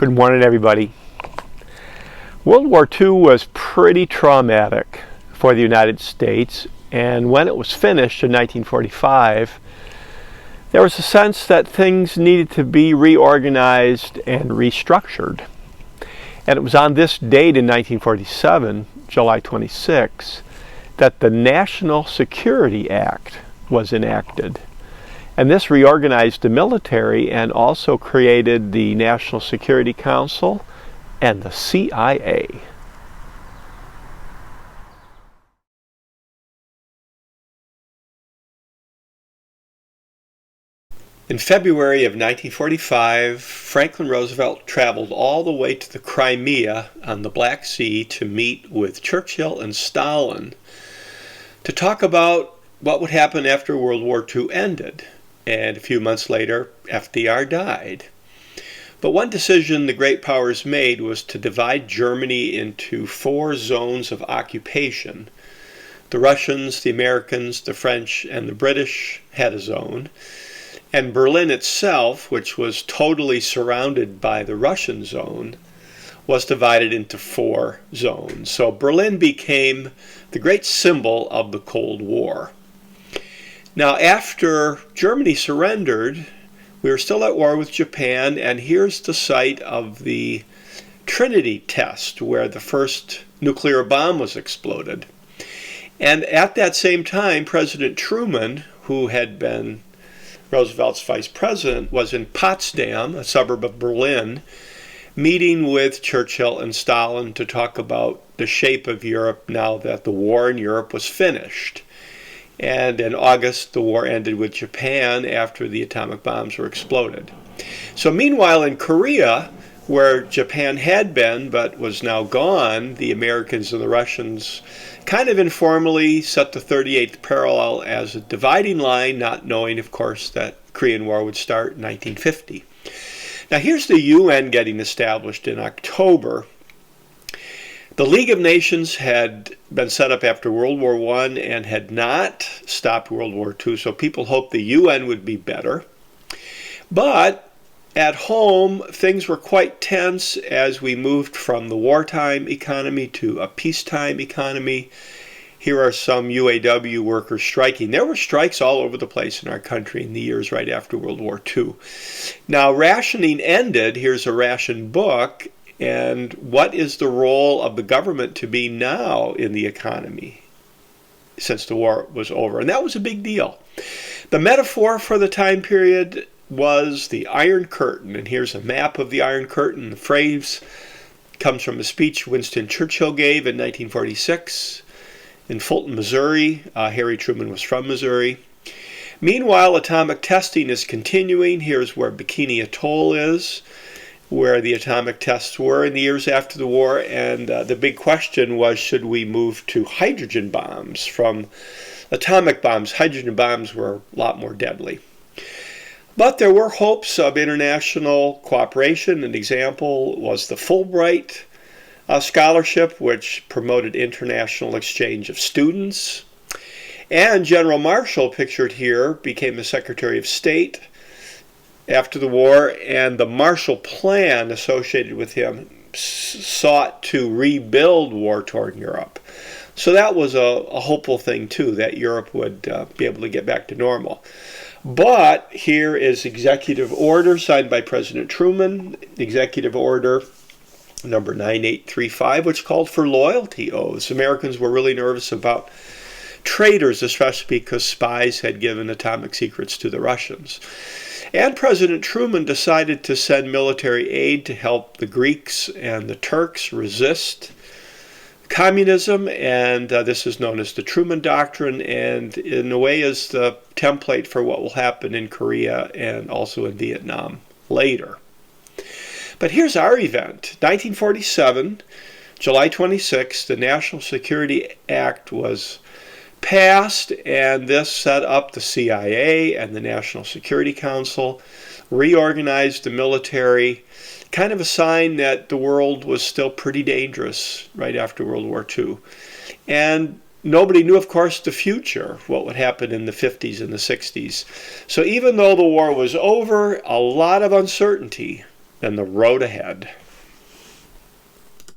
Good morning, everybody. World War II was pretty traumatic for the United States, and when it was finished in 1945, there was a sense that things needed to be reorganized and restructured. And it was on this date in 1947, July 26, that the National Security Act was enacted. And this reorganized the military and also created the National Security Council and the CIA. In February of 1945, Franklin Roosevelt traveled all the way to the Crimea on the Black Sea to meet with Churchill and Stalin to talk about what would happen after World War II ended. And a few months later, FDR died. But one decision the great powers made was to divide Germany into 4 zones of occupation. The Russians, the Americans, the French, and the British had a zone. And Berlin itself, which was totally surrounded by the Russian zone, was divided into 4 zones. So Berlin became the great symbol of the Cold War. Now, after Germany surrendered, we were still at war with Japan, and here's the site of the Trinity test, where the first nuclear bomb was exploded. And at that same time, President Truman, who had been Roosevelt's vice president, was in Potsdam, a suburb of Berlin, meeting with Churchill and Stalin to talk about the shape of Europe now that the war in Europe was finished. And in August, the war ended with Japan after the atomic bombs were exploded. So meanwhile, in Korea, where Japan had been but was now gone, the Americans and the Russians kind of informally set the 38th parallel as a dividing line, not knowing, of course, that Korean War would start in 1950. Now here's the UN getting established in October. The League of Nations had been set up after World War I and had not stopped World War II, so people hoped the UN would be better. But at home, things were quite tense as we moved from the wartime economy to a peacetime economy. Here are some UAW workers striking. There were strikes all over the place in our country in the years right after World War II. Now, rationing ended. Here's a ration book. And what is the role of the government to be now in the economy since the war was over? And that was a big deal. The metaphor for the time period was the Iron Curtain. And here's a map of the Iron Curtain. The phrase comes from a speech Winston Churchill gave in 1946 in Fulton, Missouri. Harry Truman was from Missouri. Meanwhile, atomic testing is continuing. Here's where Bikini Atoll is, where the atomic tests were in the years after the war, and the big question was, should we move to hydrogen bombs from atomic bombs? Hydrogen bombs were a lot more deadly. But there were hopes of international cooperation. An example was the Fulbright scholarship, which promoted international exchange of students. And General Marshall, pictured here, became the Secretary of State after the war, and the Marshall Plan associated with him sought to rebuild war-torn Europe. So that was a hopeful thing, too, that Europe would be able to get back to normal. But here is executive order signed by President Truman, executive order number 9835, which called for loyalty oaths. Americans were really nervous about traitors, especially because spies had given atomic secrets to the Russians. And President Truman decided to send military aid to help the Greeks and the Turks resist communism, and this is known as the Truman Doctrine, and in a way is the template for what will happen in Korea and also in Vietnam later. But here's our event. 1947, July 26, the National Security Act was passed, and this set up the CIA and the National Security Council, reorganized the military, kind of a sign that the world was still pretty dangerous right after World War II. And nobody knew, of course, the future, what would happen in the 50s and the 60s. So even though the war was over, a lot of uncertainty than the road ahead.